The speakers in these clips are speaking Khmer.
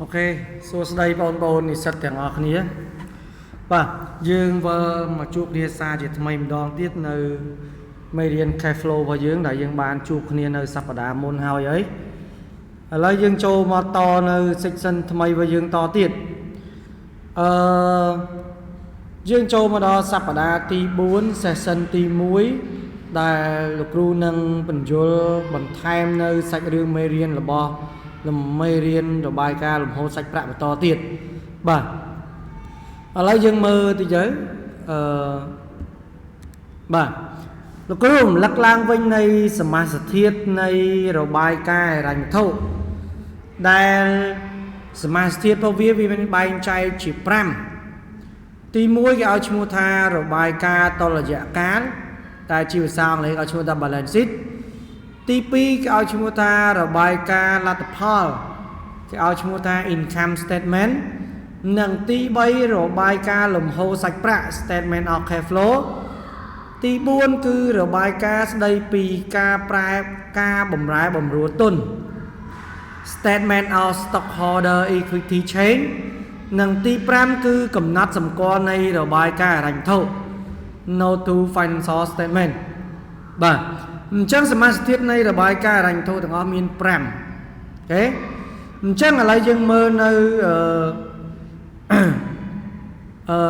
Ok, số đây bọn thì sật tiếng ở khía. Và dương vợ mà chụp đi xa thì mình đón tiết nơi mây điên khai flow và dương đã dương bàn chụp khía nơi sắp đá môn hào ấy. Lấy dương châu mà to nơi section mây và dương to tiết. Dương châu mà đó sắp đá tí 4 session tí muối. Đã lục ru nâng bình dùl bằng time nơi sạch rương mây điên là bò. Lùm mây riêng rồi bài ca lùm hô sạch bạc và to tiệt bà lấy dân mơ thì giới bà lúc cứ lùm lắc lang vinh này sầm mà thiết này rồi bài ca rành thâu đây sầm mà thiết bao viết vì bên bài trai chỉ pram tí muối cái áo chmua tha rồi bài ca to là dạ cán tại chiều sang lấy áo chmua ta balance tí pi cái áo chmua ta rồi bài ca là tập hall cái áo chmua ta income statement nâng tí bay rồi bài ca lùm hô sạch bạc statement of cash flow tí buôn cư rồi bài ca đây pi ca prai ca bầm rái bầm rùa tuần statement of stockholder equity change nâng tí pram cư cầm nát sầm con này rồi bài ca rành thâu no to financial statement bà chẳng sớm mà thiết này là bài ca rành thôi thằng ông miền pram thế chẳng là lấy dân mơ nơi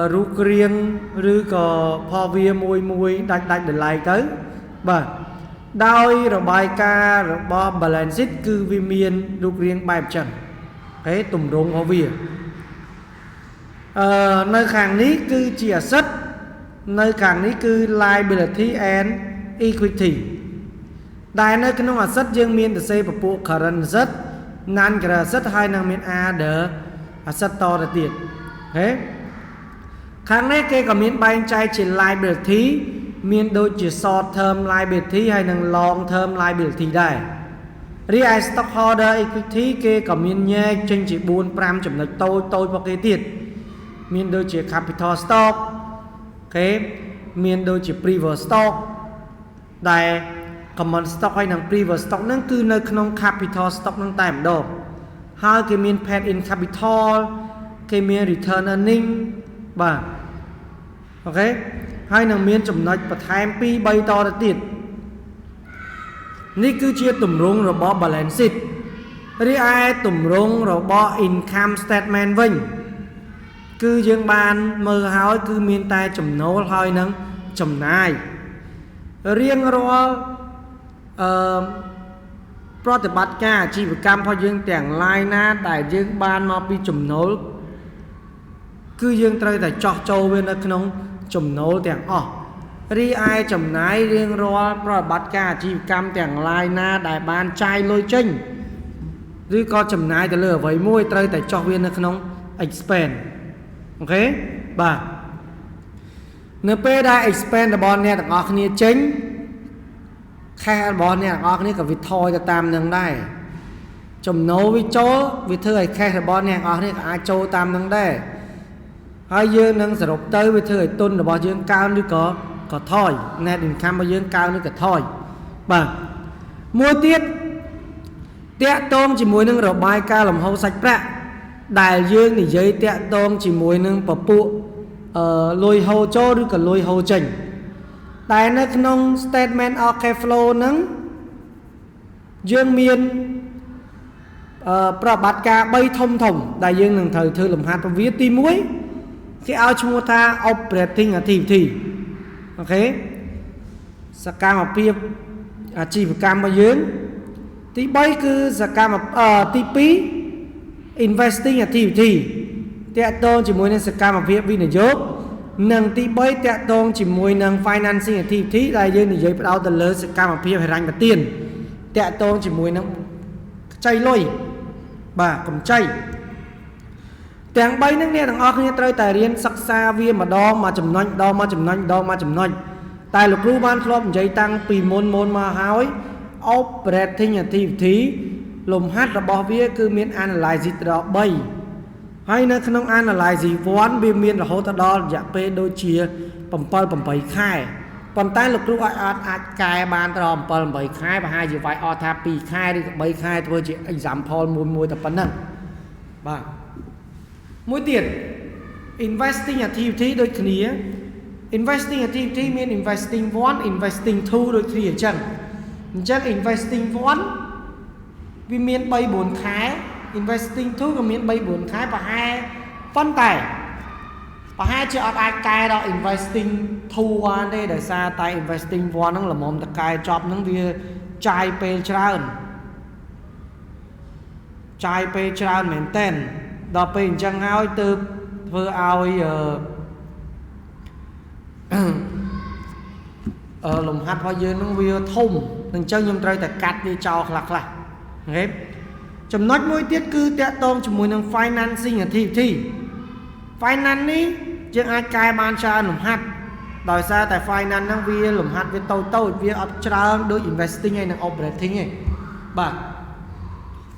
rú riêng rư có pho vía mùi mùi đạch đạch để lại tới bà đôi rồi bài ca rồi bo balance cư vi miền rú riêng bài chẳng thế tùm rung pho vía nơi kháng ní cư chia sất nơi kháng ní cư liability and equity đại nơi cái nông sắt dương miền từ xây và bộ current rất nan cái rất hai năng miền a đỡ sắt to là tiền thế kháng này cái có miền bay trai chỉ liability miền đôi chỉ short term liability hay năng long term liability đây real stockholder equity cái có miền nhẹ trên chỉ 4 chấm lệch tôi vào cái tiền miền đôi chỉ capital stock cái miền đôi chỉ preferred stock đây common stock hay năng preferred stockนั่นคือในขนม capital stock นั่นแต่ดอกhai cái miền paid in capital cái miền return earning bà ok hai năng miền chấm nói bật hai pi bay to là tiềnนี่คือchia tụm rung rồi bỏ balance sheet rồi ai tụm rung rồi bỏ income statement vinh cứ dương ban mơ hỏi cứ miền tai chấm nấu thôi nâng chấm này riêng rồiปฏิบัติการชีวกรรมพอยังแต่งลายหน้าแต่ยังบานมาปีจุ่มโน้ตคือยังเตยแต่จอกโจเวนขนมจุ่มโน้ตแต่งอ๋อรีไอจุ่มไหนเรียงรอปฏิบัติการชีวกรรมแต่งลายหน้าได้บานใจลอยจิ้งหรือก็จุ่มไหนแต่เลือไว้มวยเตยแต่จอกเวนขนม expand โอเคบ่าเนื้อเป้ได้ expand แต่บอลเนี่ยแต่ออกเนี่ยจิ้งแค่บอลเนี่ยออกนี่กับวิทอยจะตามหนึ่งได้จมโนวิโจวิเทยแค่บอลเนี่ยออกนี่กับอาโจตามหนึ่งได้ให้ยืนหนึ่งสรุปเตยวิเทยตุนบอลยืนก้าวนี่ก็ถอยแน่ดินคำบอลยืนก้าวนี่ก็ถอยบ่มัวเตี้ยเตะตรงchỉมวยหนึ่งระบายกาหล่อมเฮาสประได้ยืนนี่ยืนเตะตรงchỉมวยหนึ่งปะปุลอยเฮาโจหรือกับลอยเฮาจิงแต่ในขนม statement of cash flow นั้นยังมีประบัติการใบทมได้ยังหนึ่งthời thư làm hạt viết tí muối cái ao chua tha operating activity okสกามาเพียบอาชีพการมายืนที่ใบคือสกามาที่ปี investing activity แต่ตอนจะมวยในสกามาเพียบวินิโยกnâng tí bấy tẹt tôn chỉ mùi nâng financing thì thí là dân thì dây bắt đầu từ lớn sẽ cao mà phía phải rành cả tiền tẹt tôn chỉ mùi nâng chay lôi bà cầm chay tẹng bay nâng nè thằng ọc như trời tài riêng sắc xa viên mà đo mà chầm nônh tài lục rưu ban flop dây tăng pì môn mà hói operating activity lùm hát là bỏ vía cứ miễn analyze đó bay hay nơi không ăn là lại gì vốn biên miên là hỗ trợ đo dạ p đôi chia bầm bầy khai bầm tay lục lúc ai cài bàn tao bầm bầy khai và hai gì phải o tha pi khai đi bầy khai thôi chị anh giảm phol mùi tập bắn nè បាទមួយទៀត investing activity ដូចគ្នា investing activity មាន investing 1 investing 2 ដូចគ្នាអញ្ចឹង investing 1វាមាន 3-4 ខែ investing 2 ក៏មាន 3-4 ខែប្រហែលប៉ុន្តែប្រហែលជាអត់អាចកែដល់ investing 2បានទេដោយសារតែ investing 1ហ្នឹងល្មមតកែចប់ហ្នឹងវាចាយពេលច្រើនមែនតើដល់ពេលអញ្ចឹងហើយទើបធ្វើឲ្យលំហាត់របស់យើងនឹងវាធំអញ្ចឹងខ្ញុំត្រូវតែកាត់វាចោលខ្លះអូខេចំណុចមួយទៀតគឺតាក់ទងជាមួយនឹង financing activity finance នេះយើងអាចកែបានច្រើនលំហាត់ដោយសារតែ finance ហ្នឹងវាលំហាត់វាតូចវាអត់ច្រើនដូច investing ហើយនិង operating ទេបាទ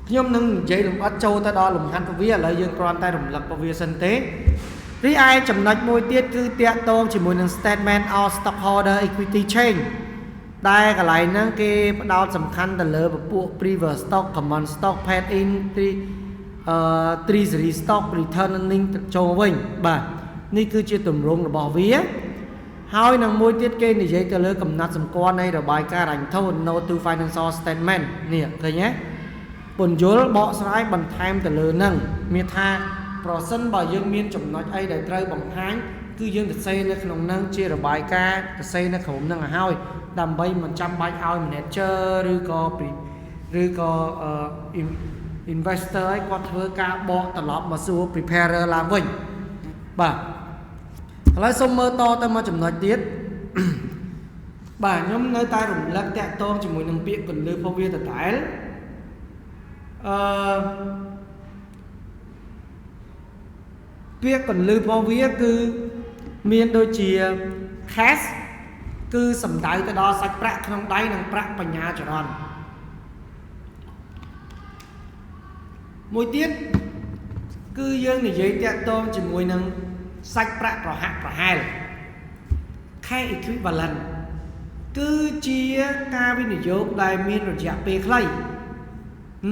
ខ្ញុំនឹងនិយាយលម្អិតចូលទៅដល់លំហាត់របស់វាឥឡូវយើងគ្រាន់តែរំលឹករបស់វាសិនទេរីឯចំណុចមួយទៀតគឺតាក់ទងជាមួយនឹង statement of stockholder equity change ដែលកន្លែងហ្នឹងគេផ្ដោតសំខាន់ទៅលើពពួក preferred stock common stock paid in treasury stock return earning ចូលវិញបាទនេះគឺជាទម្រង់របស់វាហើយនឹងមួយទៀតគេនិយាយទៅលើកំណត់សម្គាល់នៃរបាយការណ៍រញ្ញធន note to financial statement នេះឃើញទេពន្យល់បកស្រាយបន្ថែមទៅលើហ្នឹងមានថាប្រសិនបើយើងមានចំណុចអីដែលត្រូវបង្ហាញគឺយើងសរសេរនៅក្នុងហ្នឹងជារបាយការណ៍សរសេរនៅក្នុងហ្នឹងឲ្យហើយដើម្បីមិនចាំបាច់ឲ្យ manager ឬក៏ investor ឲ្យគាត់ធ្វើការបកត្រឡប់មកសួរ preparer ឡើងវិញបាទឥឡូវសូមមើលតទៅមកចំណុចទៀតបាទខ្ញុំនៅតែរំលឹកតាក់ទងជាមួយនឹងពាក្យកន្លឹះរបស់វាដដែលពាក្យកន្លឹះរបស់វាគឺមានដូចជា cash គឺសំដៅទៅដល់សាច់ប្រាក់ក្នុងដៃនិងប្រាក់បញ្ញាចរន្តមួយទៀតគឺយើងនិយាយតាក់ទងជាមួយនឹងសាច់ប្រាក់ប្រហាក់ប្រហែល cash equivalent គឺជាការវិនិយោគដែលមានរយៈពេលខ្លី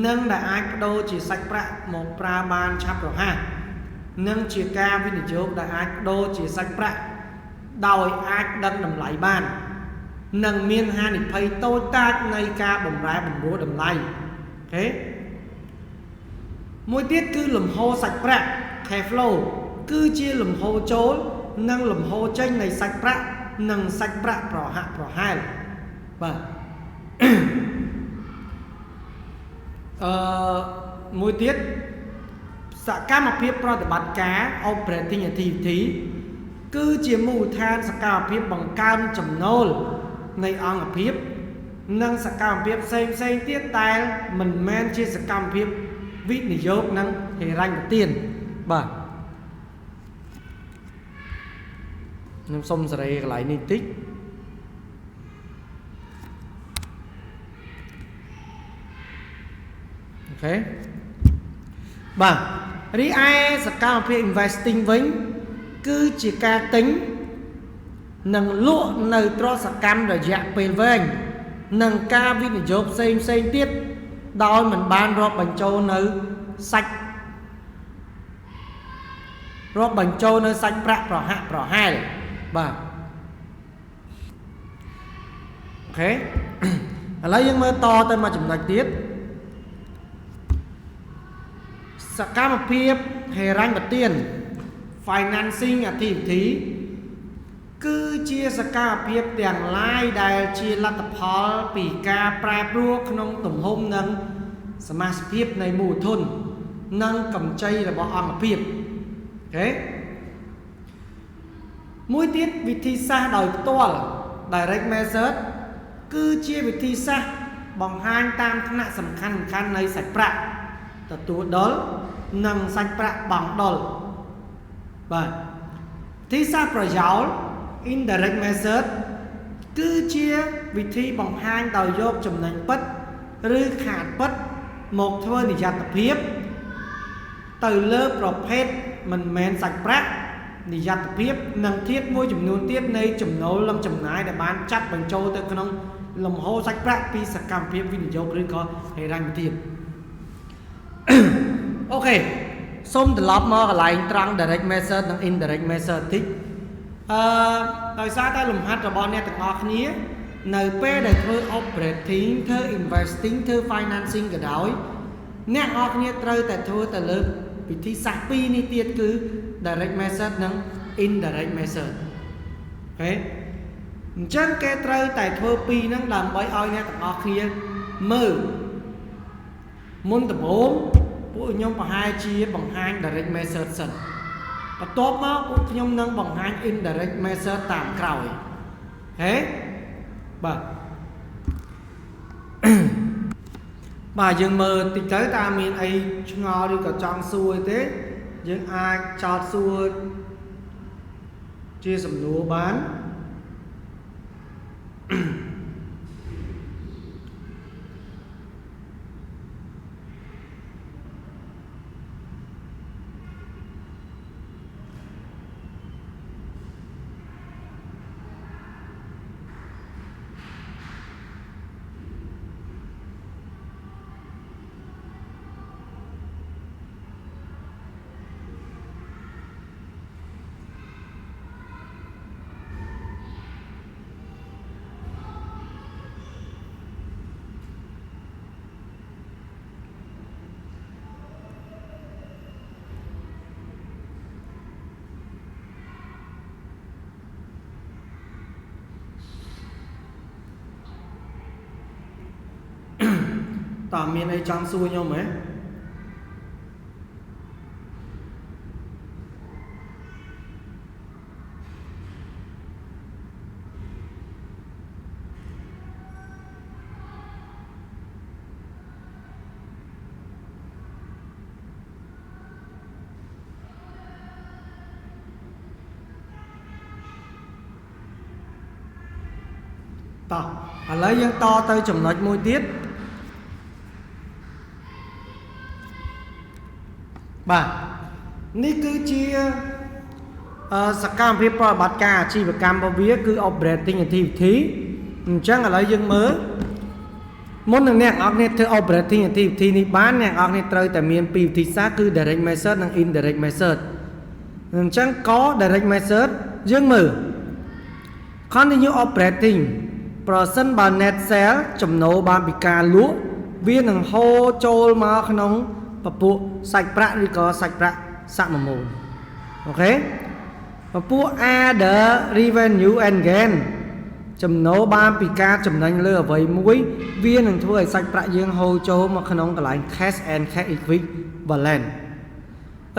និងដែលអាចបដូរជាសាច់ប្រាក់មកប្រើបានឆាប់រហ័សនិងជាការវិនិយោគដែលអាចបដូរជាសាច់ប្រាក់ដោយអាចដឹងតម្លៃបាននិងមានហានិភ័យតូចតាចនៃការបម្រែបម្រួលតម្លៃអូខេមួយទៀតគឺលំហូរសាច់ប្រាក់ cash flow គឺជាលំហូរចូលនិងលំហូរចេញនៃសាច់ប្រាក់និងសាច់ប្រាក់ប្រហាក់ប្រហែលបាទមួយទៀតសកម្មភាពប្រតិបត្តិការ operating activity គឺជាមូលដ្ឋានសកម្មភាពបង្កើនចំណូលនៃអង្គភាពនិងសកម្មភាពផ្សេងទៀតដែលមិនមែនជាសកម្មភាពវិនិយោគនិងហិរញ្ញប្បទានបាទខ្ញុំសុំសេរីកន្លែងនេះតិចអូខេបាទរីឯសកម្មភាព investing វិញគឺជាការទិញនិងលក់នៅទ្រព្យសកម្មរយៈពេលវែងនិងការវិនិយោគផ្សេងទៀតដោយមិនបានរាប់បញ្ចូលនៅសាច់ប្រាក់ប្រហាក់ប្រហែលបាទអូខេឥឡូវយើងមើលតទៅមកចំណុចទៀតសកម្មភាពហិរញ្ញប្បទាន financing activity គឺជាសកម្មភាពទាំងឡាយដែលជាលទ្ធផលពីការប្រែប្រួលក្នុងទំហំនិងសមាសភាពនៃមូលធននិងកម្ចីរបស់អង្គភាពអូខេមួយទៀតវិធីសាស្ត្រដោយផ្ទាល់ direct method គឺជាវិធីសាស្ត្របង្ហាញតាមថ្នាក់សំខាន់នៃសាច់ប្រាក់ទទួលដុលនិងសាច់ប្រាក់បង់ដុលបាទវិធីសាស្ត្រប្រយោល indirect method គឺជាវិធីបង្ហាញដោយយកចំណេញពិតឬខាតពិតមកធ្វើនិយត្តភាពទៅលើប្រភេទមិនមែនសាច់ប្រាក់និយត្តភាពនិងធាតុមួយចំនួនទៀតនៃចំណូលនិងចំណាយដែលបានចាត់បញ្ចូលទៅក្នុងលំហូរសាច់ប្រាក់ពីសកម្មភាពវិនិយោគឬក៏ហិរញ្ញប្បទានអូខេ សូមត្រឡប់មកកន្លែងត្រង់ direct method និង indirect method តិចដោយសារតែលំហាត់របស់អ្នកទាំងអស់គ្នានៅពេលដែលធ្វើ operating ធ្វើ investing ធ្វើ financing ក៏ដោយអ្នកទាំងអស់គ្នាត្រូវតែធ្វើទៅលើវិធីសាស្ត្រពីរនេះទៀតគឺ direct method និង indirect method អូខេអញ្ចឹងគេត្រូវតែធ្វើពីរហ្នឹងដើម្បីឲ្យអ្នកទាំងអស់គ្នាមើលមុនដំបូងពួកខ្ញុំប្រហែលជាបង្ហាញ direct method សិនបន្ទាប់មកពួកខ្ញុំនឹងបង្ហាញ indirect method តាមក្រោយហេបាទបាទយើងមើលតិចទៅតើមានអីឆ្ងល់ឬក៏ចង់សួរទេយើងអាចចោទសួរជាសំណួរបាន តើមានអីចង់សួរខ្ញុំហ៎ តោះឥឡូវយើងតទៅចំណុចមួយទៀតបាទនេះគឺជាសកម្មភាពប្រតិបត្តិការអាជីវកម្មរបស់វាគឺ operating activity អញ្ចឹងឥឡូវយើងមើលមុននឹងអ្នកនរគ្នាធ្វើ operating activity នេះបានអ្នកនរគ្នាត្រូវតែមានពីរវិធីសាស្ត្រគឺ direct method និង indirect method អញ្ចឹងក៏ direct method យើងមើល continue operating ប្រសិនបើ net sale ចំណូលបានពីការលក់វានឹងហូរចូលមកក្នុងពពួកសាច់ប្រាក់ឬក៏សាច់ប្រាក់សមមូលអូខេពពួក other revenue and gain ចំណូលបានពីការចំណេញលើអ្វីមួយវានឹងធ្វើឲ្យសាច់ប្រាក់យើងហូរចូលមកក្នុងកន្លែង cash and cash equivalent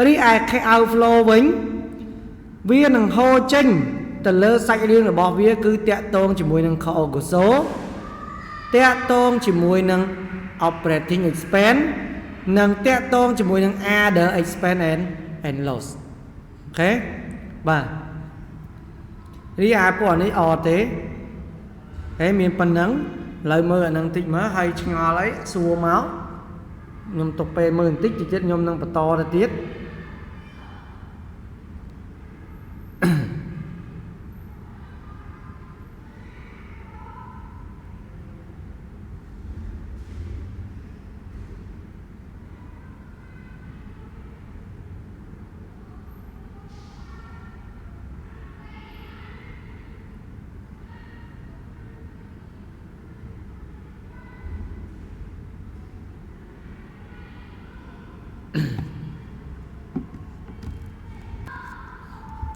រីឯ cash outflow វិញវានឹងហូរចេញទៅលើសាច់រឿងរបស់វាគឺតាក់ទងជាមួយនឹង cost of goods sold តាក់ទងជាមួយនឹង operating expense និងតាក់ទងជាមួយនឹង other expense and loss អូខេបាទរីឯពួកនេះអត់ទេហើយមានប៉ុណ្ណឹងឥឡូវមើលអានឹងតិចមើលហើយឆ្ងល់អីសួរមកខ្ញុំទុកពេលមើលបន្តិចទៀតខ្ញុំនឹងបន្តទៅទៀត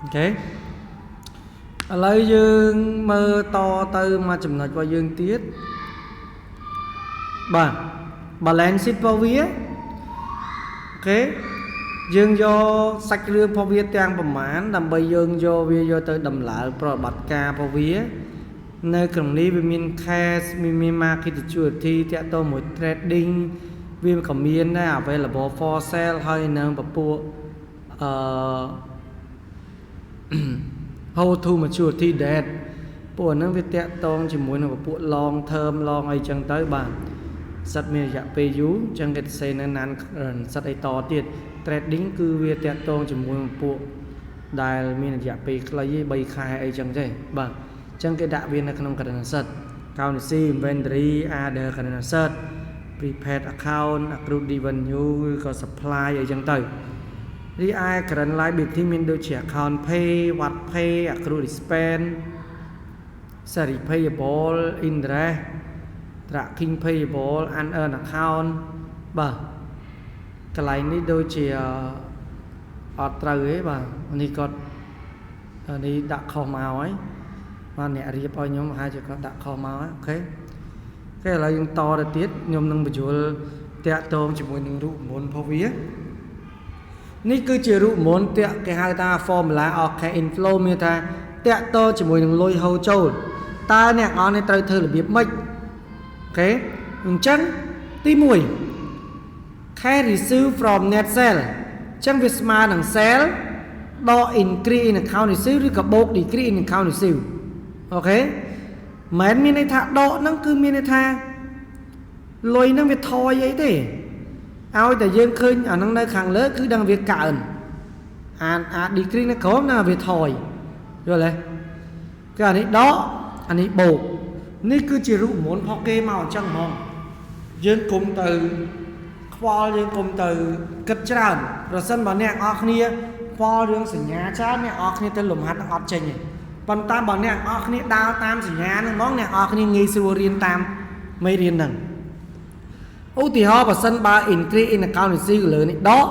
អូខេឥឡូវយើងមើលតទៅមកចំណុចរបស់យើងទៀតបាទ balance sheet របស់វាអូខេយើងយកសាច់គ្រឿងរបស់វាទាំងប្រមាណដើម្បីយើងយកវាយកទៅដំឡើងប្រតិបត្តិការរបស់វានៅក្នុងនេះវាមាន cash មាន market security តាក់ទងមួយ trading វាក៏មានដែរ available for sale ហើយនៅពពួកhold to maturity date ពួកហ្នឹងវាតាក់ទងជាមួយនឹងពពួក long term long អីចឹងទៅបាទសិតមានរយៈពេលយូរចឹងគេទៅសេនៅណានសិតអីតទៀត trading គឺវាតាក់ទងជាមួយពពួកដែលមានរយៈពេលខ្លីឯ3ខែអីចឹងទេបាទចឹងគេដាក់វានៅក្នុង current asset currency inventory other current asset prepaid account accrued revenue ឬក៏ supply អីចឹងទៅ រីឯ current liability មានដូចជា account pay វត្ត pay accrued expense salary payable interest tracking payable unearned account បាទកន្លែងនេះដូចជាអត់ត្រូវទេបាទនេះគាត់នេះដាក់ខុសមកហើយបាទអ្នករៀបឲ្យខ្ញុំប្រហែលជាគាត់ដាក់ខុសមកអូខេឥឡូវយើងតទៅទៀតខ្ញុំនឹងបញ្យល់តាក់ទងជាមួយនឹងរូបមន្តរបស់វានេះគឺជារូបមន្តតាក់គេហៅថា formula of cash inflow មានថាតាក់ទងជាមួយនឹងលុយហូរចូលតើអ្នកនរនេះត្រូវធ្វើរបៀបម៉េចអូខេអញ្ចឹងទី1 cash receive from net sale អញ្ចឹងវាស្មើនឹង sale ដក increase in account receive ឬក៏បូក decrease in account receive អូខេមិនមានន័យថាដកហ្នឹងគឺមានន័យថាលុយហ្នឹងវាថយអីទេឲ្យតែយើងឃើញអាហ្នឹងនៅខាងលើគឺដឹងវាកើនអា decrease នៅក្រោមណាវាថយយល់ទេគឺអានេះដកអានេះបូកនេះគឺជារូបមន្តផុសគេមកអញ្ចឹងហ្មងយើងគុំទៅខ្វល់យើងគុំទៅគិតច្រើនប្រសិនបើអ្នកនរគ្នាខ្វល់រឿងសញ្ញាច្រើនអ្នកនរគ្នាទៅលំហាត់នឹងអត់ចេញទេប៉ុន្តែបើអ្នកនរគ្នាដើរតាមសញ្ញាហ្នឹងហ្មងអ្នកនរគ្នាងាយស្រួលរៀនតាមមេរៀនហ្នឹងឧទាហរណ៍បើសិនបើ increase in account receive លើនេះដក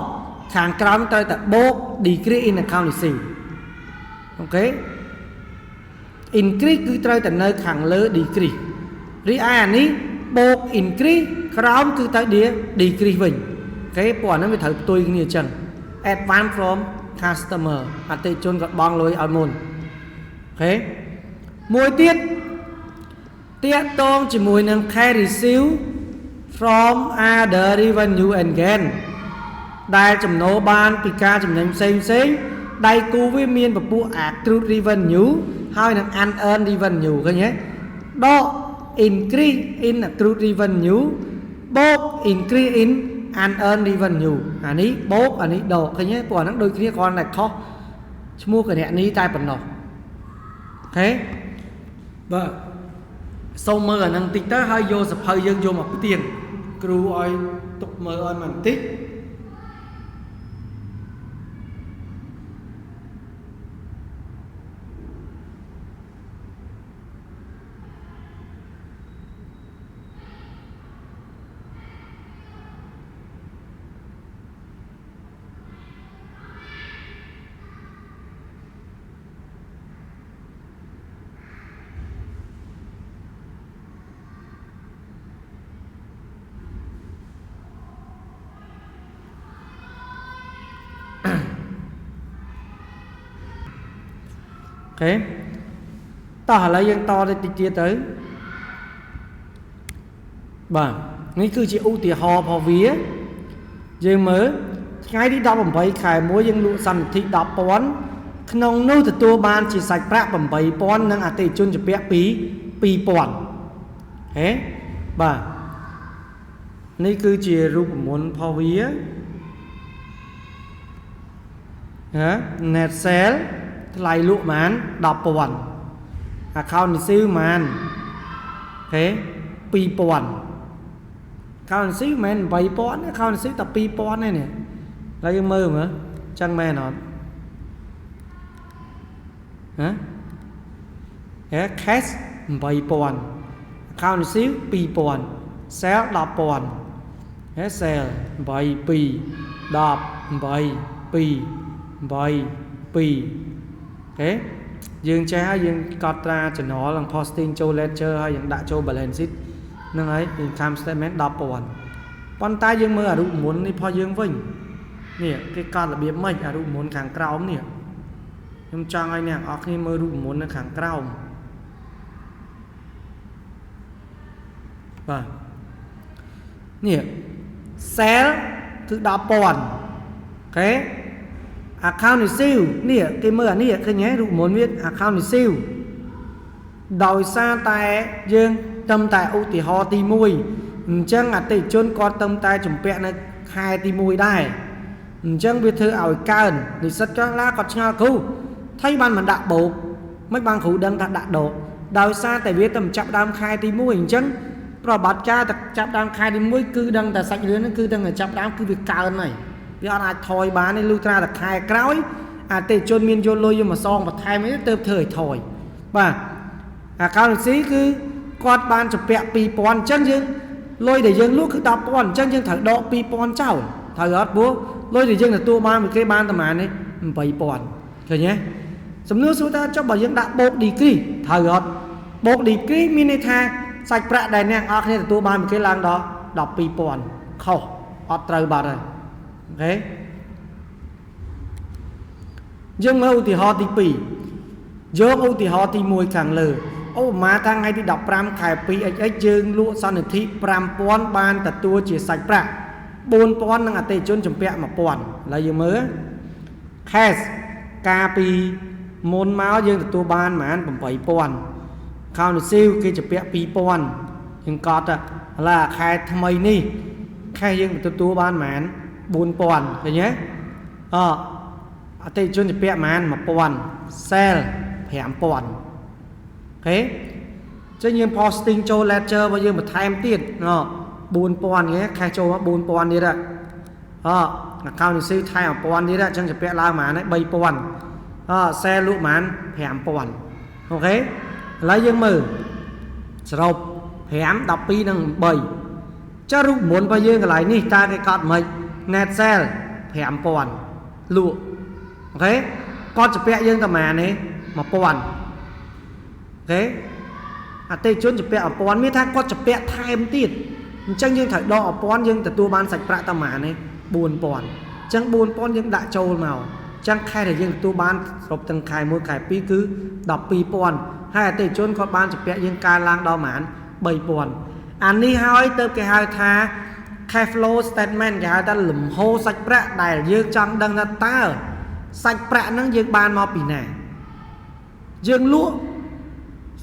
ខាងក្រោមត្រូវតែបូក decrease in account receive អូខេ increase គឺត្រូវតែនៅខាងលើ decrease រីឯអានេះបូក increase ក្រោមគឺទៅ decrease វិញអូខេព្រោះអាហ្នឹងវាត្រូវផ្ទុយគ្នាអញ្ចឹង advance from customer អតិថិជនគាត់បង់លុយឲ្យមុនអូខេមួយទៀតតាក់ទងជាមួយនឹង cash receive from other revenue and gain ដែលចំណូលបានពីការចំណេញផ្សេងដៃគូវាមានពពួក accrued revenue ហើយនឹង unearned revenue ឃើញទេដក increase in accrued revenue បូក increase in unearned revenue អានេះបូកអានេះដកឃើញទេព្រោះអាហ្នឹងដូចគ្នាគ្រាន់តែខុសឈ្មោះគណនីតែប៉ុណ្ណោះអូខេបាទសូមមើលអាហ្នឹងតិចទៅហើយយកសភៅយើងយកមកផ្ទៀងគ្រូឲ្យទុកមើលឲ្យបន្តិចអូខេតោះឥឡូវយើងតទៅតិចទៀតទៅបាទនេះគឺជាឧទាហរណ៍របស់វាយើងមើលថ្ងៃទី18ខែ1យើងលក់សន្និធិ 10,000 ក្នុងនោះទទួលបានជាសាច់ប្រាក់ 8,000 និងអតិថិជនជំពាក់ពី 2,000 ហេបាទនេះគឺជារូបមន្តរបស់វាnet sale ថ្លៃលក់បាន 10,000 account receive បានអូខេ 2,000 account receive មិន 8,000 account receive តែ 2,000 ទេនេះហើយយើងមើលមើលចឹងមែនអត់cash 8,000 account receive 2,000 sale 10,000 sale 8 2 10 8 2 8 2អូខេយើងចេះហើយយើងកត់ត្រាចំណលនិង posting ចូល ledger ហើយយើងដាក់ចូល balance sheet ហ្នឹងហើយ income statement 10,000 ប៉ុន្តែយើងមើលអារូបមន្តនេះរបស់យើងវិញនេះគេកត់របៀបម៉េចអារូបមន្តខាងក្រោមនេះខ្ញុំចង់ឲ្យអ្នកនរគ្នាមើលរូបមន្តនៅខាងក្រោមបាទនេះ sale គឺ 10,000 អូខេaccount receive នេះគេមើលអានេះឃើញហ៎រូបមន្តវា account receive ដោយសារតែយើងត្រឹមតែឧទាហរណ៍ទី1អញ្ចឹងអតិថិជនគាត់ត្រឹមតែជំពាក់នៅខែទី1ដែរអញ្ចឹងវាធ្វើឲ្យកើននិស្សិតខ្លះគាត់ឆ្ងល់គ្រូថៃបានមិនដាក់បូកមិនបានគ្រូដឹងថាដាក់ដកដោយសារតែវាតែចាប់ដើមខែទី1អញ្ចឹងប្រវត្តិការតែចាប់ដើមខែទី1គឺដឹងតែសាច់រឿងហ្នឹងគឺដឹងតែចាប់ដើមគឺវាកើនហើយ វាអត់អាចថយបានទេលុះត្រាតែខែក្រោយអតិជនមានយកលុយយកមកសងបន្ថែមនេះទៅធ្វើឲ្យថយបាទអាកោនស៊ីគឺគាត់បានជំពាក់ 2000 អញ្ចឹងយើងលុយដែលយើងលក់គឺ 10,000 អញ្ចឹងយើងត្រូវដក 2000 ចោលត្រូវអត់ព្រោះលុយដែលយើងទទួលបានពីគេបានប្រហែលនេះ 8,000 ឃើញទេសំណួរសួរថាចុះបើយើងដាក់បូក degree ត្រូវអត់បូក degree មានន័យថាសាច់ប្រាក់ដែលអ្នកអរគ្នាទទួលបានពីគេឡើងដល់ 12,000 ខុសអត់ត្រូវបាត់ហើយអូខេយើងមើលឧទាហរណ៍ទី2យកឧទាហរណ៍ទី1ខាងលើឧបមាថាថ្ងៃទី15ខែ2 XX យើងលក់សន្និធិ 5,000 បានទទួលជាសាច់ប្រាក់ 4,000 និងអតិថិជនជំពាក់ 1,000 ឥឡូវយើងមើល cash កាលពីមុនមកយើងទទួលបានប្រហែល 8,000 counter sale គេជំពាក់ 2,000 យើងកត់ឥឡូវខែថ្មីនេះខែយើងទទួលបានប្រហែល 4,000 ឃើញទេអតិថិជនជំពាក់ប្រហែល 1,000 sale 5,000 អូខេចឹងយើង posting ចូល ledger របស់យើងបន្ថែមទៀត 4,000 គេខែចូលមក 4,000 ទៀតaccount receive ថែ 1,000 ទៀតចឹងជំពាក់ឡើងប្រហែលហើយ 3,000 sale លក់ប្រហែល 5,000 អូខេឥឡូវយើងមើលសរុប 5 12 និង 8 ចុះរូបមន្តរបស់យើងកន្លែងនេះតើគេកត់មិន net sale 5,000 លក់អូខេគាត់ជំពាក់យើងតែប្រហែលនេះ 1,000 អូខេអតិថិជនជំពាក់ 1,000 មានថាគាត់ជំពាក់ថែមទៀតអញ្ចឹងយើងត្រូវដក 1,000 យើងទទួលបានសាច់ប្រាក់តែប្រហែលនេះ 4,000 អញ្ចឹង 4,000 យើងដាក់ចូលមកអញ្ចឹងខែដែលយើងទទួលបានសរុបទាំងខែ1ខែ2គឺ 12,000 ហើយអតិថិជនគាត់បានជំពាក់យើងកើនឡើងដល់ប្រហែល 3,000 អានេះហើយទៅគេហៅថា cash flow statement គេហៅថាលំហូរសាច់ប្រាក់ដែលយើងចង់ដឹងថាតើសាច់ប្រាក់ហ្នឹងយើងបានមកពីណាយើងលក់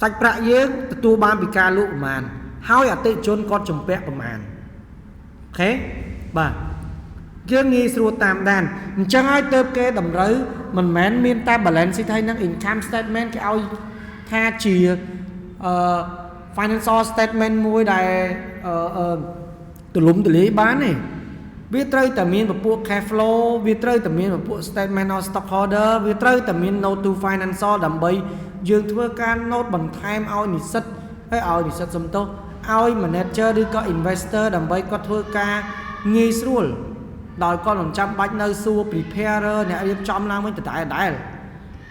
សាច់ប្រាក់យើងទទួលបានពីការលក់ប្រមាណហើយអតិថិជនគាត់ជំពាក់ប្រមាណអូខេបាទយើងងាយស្រួលតាមដានអញ្ចឹងហើយទៅគេតម្រូវមិនមែនមានតែ balance sheet ហើយនឹង income statement គេឲ្យថាជា financial statement មួយដែលទូលំទូលាយបានទេវាត្រូវតែមានពពួក cash flow វាត្រូវតែមានពពួក statement of stockholder វាត្រូវតែមាន note to financial ដើម្បីយើងធ្វើការ note បន្ថែមឲ្យនិស្សិតហើយឲ្យនិស្សិតសំទោសឲ្យ manager ឬក៏ investor ដើម្បីគាត់ធ្វើការងាយស្រួលដោយគាត់មិនចាំបាច់នៅសួរ preparer អ្នករៀបចំឡើងវិញតែដែរអូ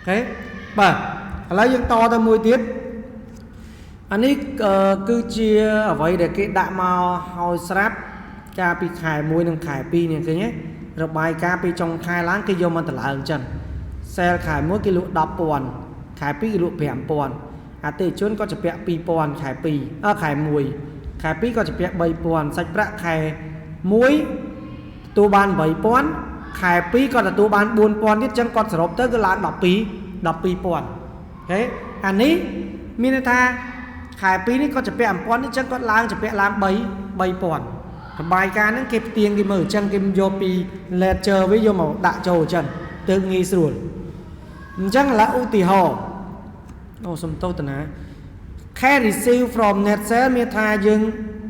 ខេបាទឥឡូវយើងតទៅមួយទៀតអានេះគឺជាអ្វីដែលគេដាក់មកឲ្យស្រាប់កាលពីខែ1និងខែ2នេះឃើញទេរបាយការណ៍ពីចុងខែឡើងគេយកមកតម្លើងអញ្ចឹង sale ខែ1គេលក់ 10,000 ខែ2គេលក់ 5,000 អតិថិជនក៏ជំពាក់ 2,000 ខែ2ខែ1ខែ2ក៏ជំពាក់ 3,000 សាច់ប្រាក់ខែ1ទទួលបាន 8,000 ខែ2ក៏ទទួលបាន 4,000 ទៀតអញ្ចឹងគាត់សរុបទៅគឺឡើង 12,000 អូខេអានេះមានន័យថាខែ2នេះគាត់ជំពាក់ 1,000 អញ្ចឹងគាត់ឡើងជំពាក់ឡើង 3,000 របាយការណ៍ហ្នឹងគេផ្ទៀងគេមើលអញ្ចឹងគេយកពី ledger វិញយកមកដាក់ចូលអញ្ចឹងទៅងាយស្រួលអញ្ចឹងឥឡូវឧទាហរណ៍សំទោសតាណា cash receive from net sale មានថាយើង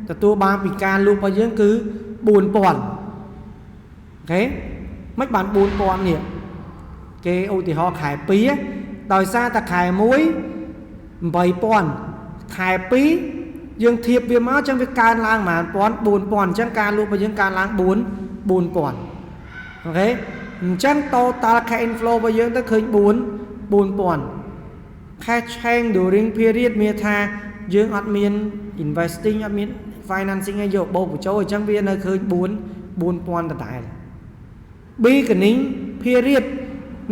ទទួលបានពីការលក់របស់យើងគឺ 4,000 អូខេមិនបាន 4,000 នេះគេឧទាហរណ៍ខែ2ដោយសារតែខែ1 8,000 ខែ2យើងធៀបវាមកអញ្ចឹងវាកើនឡើងប្រហែល 4,000 អញ្ចឹងការលក់របស់យើងកើនឡើង 4,000 អូខេអញ្ចឹង total cash inflow របស់យើងទៅឃើញ 4,000 cash change during period មានថាយើងអត់មាន investing អត់មាន financing ឲ្យយកបូកបញ្ចូលអញ្ចឹងវានៅឃើញ 4,000 ដដែល beginning period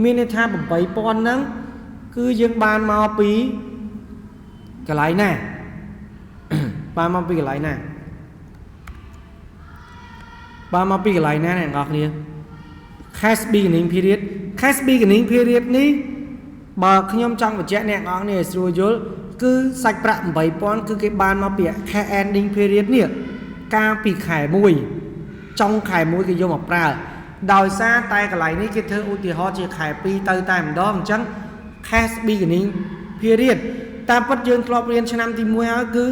មានន័យថា 8,000 ហ្នឹងគឺយើងបានមកពីកន្លែងណាបានមកពីកន្លែងណាអ្នកនរគ្នា cash beginning period cash beginning period នេះបើខ្ញុំចង់បញ្ជាក់អ្នកនរគ្នាឲ្យស្រួលយល់គឺសាច់ប្រាក់ 8,000 គឺគេបានមកពី cash ending period នេះកាលពីខែ1ចុងខែ1គេយកមកប្រើដោយសារតែកន្លែងនេះគេធ្វើឧទាហរណ៍ជាខែ2ទៅតែម្ដងអញ្ចឹង cash beginning period តាមពិតយើងធ្លាប់រៀនឆ្នាំទី1ហើយគឺ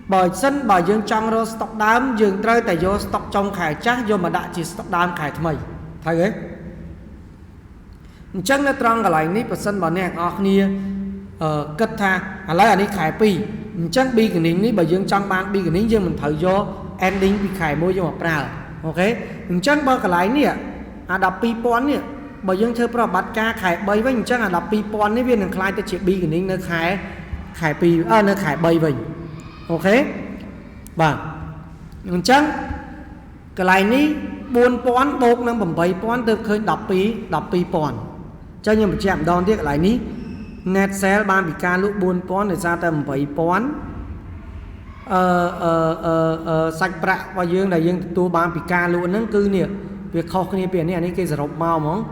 bởi sân bởi dương trong rồi stock đám dương trời tại vô stock trong khải chắc vô mà đã chỉ stock đám khải thay thấy ấy chắc nó trong cái này ní bởi sân bởi nè ngọt nia cất tha lấy anh ấy khải pi chắc bi cái ní bởi dương trong ban bi cái ní dương mình thử vô ending bị khải môi vô một nào ok chắc bởi cái này nè đập pi pon nè bởi dương thơ bắt ca khải bay với chắc đập pi pon ní viên thằng khai ta chỉ bi cái ní nó khải pi nó khải bay vậy ok vâng chắc cái này ní buôn pon bột năng bầm bay pon từ khơi đập pi pon cho nhưng mà chạm đòn tiếc lại ní net sale ban bị ca lúc buôn pon để ra tầm bảy pon sạch bạ và dương đại dương tu ban bị ca luôn nâng cư nè việc khó khăn biển này anh cái rộng màu món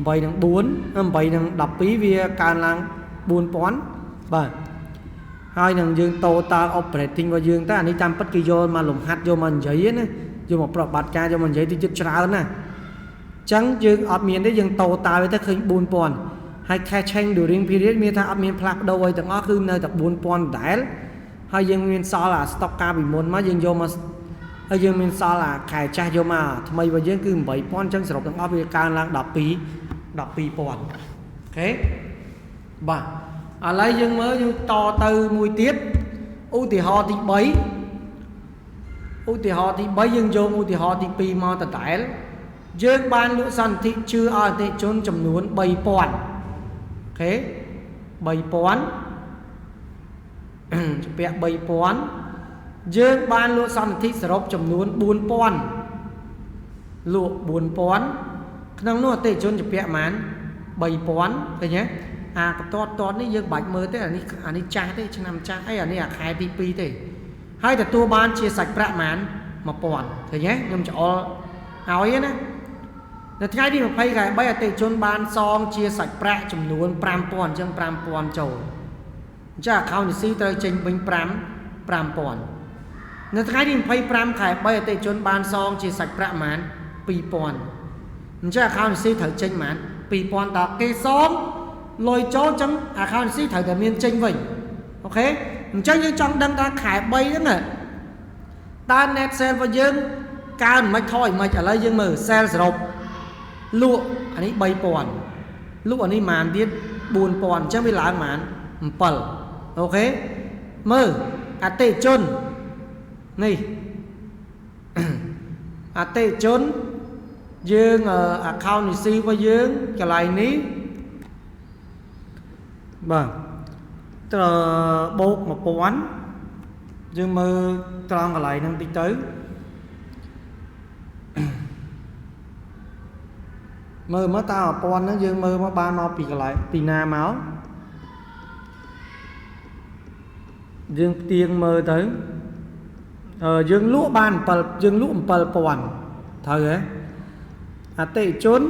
bảy năng bốn bảy năng đập pi vì ca lang buôn pon vâng hai năng dương total operating và dương ta anh ấy chăm bất kỳ vô mà lồng hạt vô mình giấy á vô một prop bát ca cho mình giấy thì chút cháo nè chẳng dương ở miền đấy dương total với ta khơi buôn pon hay khai tranh đủ riêng period miền ta ở miền plak đâu ấy tận ở khơi nơi tập buôn pon đái hay dương miền sau là stock ca bị môn má dương vô mà hay dương miền sau là khai cha vô mà thay vì và dương cứ bảy pon chẳng sọc tận ở việt ca lang đập pi pon ok bà à lấy dương mới dương to từ mùi tiết u thì họ thì bấy dương vô u thì họ thì pi mò tận tải dương ban lựa sẵn thì chưa ở thì trốn chầm nuốn bầy pon ok bầy pon bẹ bầy pon dương ban lựa sẵn thì sẽ rộp chầm nuốn buôn pon lụa buôn pon năng nó tệ trốn chụp bẹ mán bầy pon thấy nhé cái to này dương bạch mơ thế anh ấy cha thế chứ nằm cha ấy anh ấy khai TP thế hay là tua ban chia sạch bạ mán mà pon thấy nhé nhưng cho áo ấy nèแต่ថ្ងៃនេះ20ខែ3អតិជនបានសងជាសាច់ប្រាក់ចំនួន 5000 អញ្ចឹង 5000 ចូលអញ្ចឹង account នេះស៊ីត្រូវចេញវិញ 5000 នៅថ្ងៃនេះ25ខែ3អតិជនបានសងជាសាច់ប្រាក់ប៉ុន្មាន 2000 អញ្ចឹង account នេះស៊ីត្រូវចេញប៉ុន្មាន 2000 តើគេសងលុយចូលអញ្ចឹង account នេះស៊ីត្រូវតែមានចេញវិញអូខេអញ្ចឹងយើងចង់ដឹងថាខែ3ហ្នឹងតើ net sale របស់យើងកើនមិនថយមិនឥឡូវយើងមើល sale សរុបលក់អានេះ 3000 លក់អានេះប៉ុន្មានទៀត 4000 អញ្ចឹងវាឡើងប៉ុន្មាន 7 អូខេមើលអតិជននេះអតិជនយើង account នេះស៊ីរបស់យើងកន្លែងនេះបាទត្រូវបូក 1000 យើងមើលត្រង់កន្លែងហ្នឹងតិចទៅមើលមកតើ1000ហ្នឹងយើងមើលមកបានមកពីកន្លែងពីណាមកយើងផ្ទៀងមើលទៅយើងលក់បាន7យើងលក់ 7000 ត្រូវហ៎អតិជន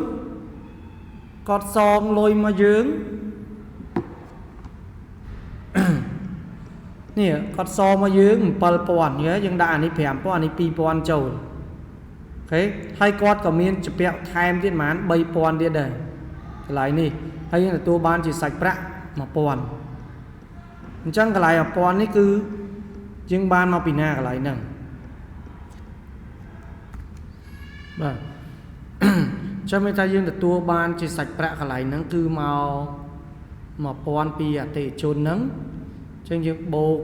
គាត់សងលុយមកយើងនេះគាត់សងមកយើង 7000 យើងដាក់អានេះ 5000 អានេះ 2000 ចូលអូខេហើយគាត់ក៏មានជាពាក់ថែមទៀតប៉ុន្មាន 3000 ទៀតដែរកន្លែងនេះហើយយើងទទួលបានជាសាច់ប្រាក់ 1000 អញ្ចឹងកន្លែង 1000 នេះគឺយើងបានមកពីណាកន្លែងហ្នឹងបាទចាំមិនថាយើងទទួលបានជាសាច់ប្រាក់កន្លែងហ្នឹងគឺមក 1000 ពីអតិជនហ្នឹងអញ្ចឹងយើងបូក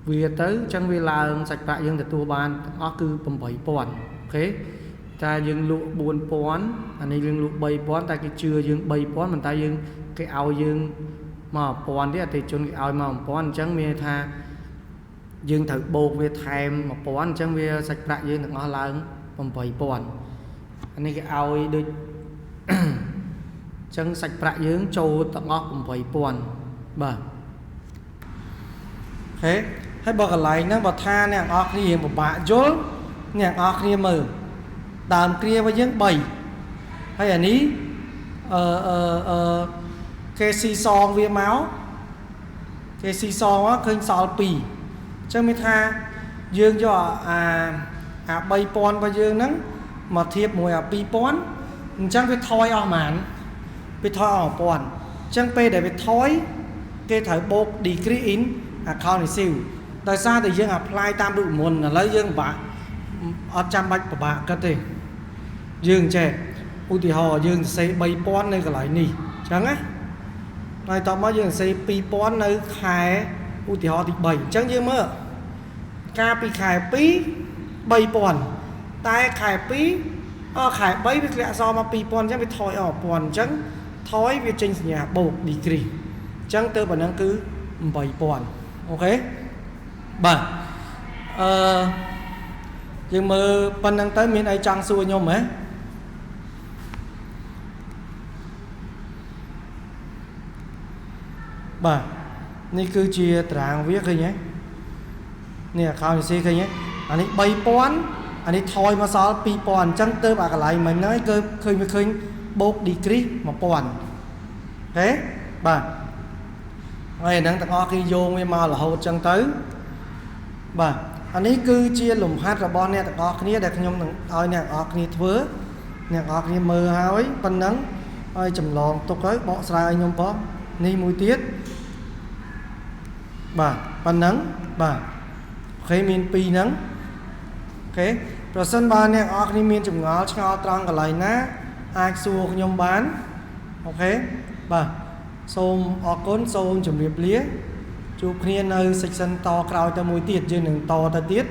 វាទៅអញ្ចឹងវាឡើងសាច់ប្រាក់យើងទទួលបានទាំងអស់គឺ 8000 អូខេតែយើងលក់ 4000 អានេះយើងលក់ 3000 តែគេជឿយើង 3000 ប៉ុន្តែយើងគេឲ្យយើងមក 1000 ទៀតអតិជនគេឲ្យមក 1000 អញ្ចឹងមានថាយើងត្រូវបូកវាថែម 1000 អញ្ចឹងវាសាច់ប្រាក់យើងទាំងអស់ឡើង 8000 អានេះគេឲ្យដូចអញ្ចឹងសាច់ប្រាក់យើងចូលទាំងអស់ 8000 បាទហេហើយបើកន្លែងហ្នឹងបើថាអ្នកនរគ្នារៀងពិបាកយល់អ្នកនរគ្នាមើលដើមគ្រារបស់យើង 3 ហើយអានេះគេស៊ីសងវាមកគេស៊ីសងមកឃើញសល់ 2 អញ្ចឹងមានថាយើងយកអា 3000 របស់យើងហ្នឹងមកធៀបមួយអា 2000 អញ្ចឹងវាថយអស់ប៉ុន្មានវាថយអស់ 1000 អញ្ចឹងពេលដែលវាថយគេត្រូវបូក decrease in account receive tại sao thì dương apply tam đủ muôn là lấy dương bạc ở trăm bạch bạc cái gì dương trẻ ưu tỷ họ dương xây bay pon này cái lại nì chẳng á này tao mới dương xây pi pon nơi khai ưu tỷ họ thì bảy chẳng dương mơ ca pi khai pi bay pon tai khai pi khai bay với lẽ do mà pi pon chẳng bị thoi ở pon chẳng thói việc trên nhà bột degree chẳng từ bản năng cứ bảy pon ok bà nhưng mà phần năng tới miền ai trang xuôi nhau mấy bàนี่คือ chia ตารางวิเคราะห์ เนี่ยข่าวนี่สิคือ อันนี้ใบปอนอันนี้ทอยมาซอลปีปอนจังเติบอะไรเหมือนน้อยเคยโบกดีกรีมาปอนเฮ้บ่าไอ้นั่งตะกอคือโยงไปมาlà hậuจังtới บ่าอันนี้คือเชียร์หลุมฮัดระบอนเนี่ยตะกอนี้เด็กยมเอาเนี่ยออกนี้เถื่อเนี่ยออกนี้มือหายปันนั้นไอ้จำลองตกไว้เบาสายยมพอนี่มวยtiết បាទប៉ុណ្ណឹងបាទអូខេមាន2ហ្នឹងអូខេប្រសិនបើអ្នកនរគ្នាមានចម្ងល់ឆ្ងល់ត្រង់កន្លែងណាអាចសួរខ្ញុំបានអូខេបាទសូមអរគុណសូមជម្រាបលាជួបគ្នានៅ section តក្រោយទៅមួយទៀតយើងនឹងតទៅទៀត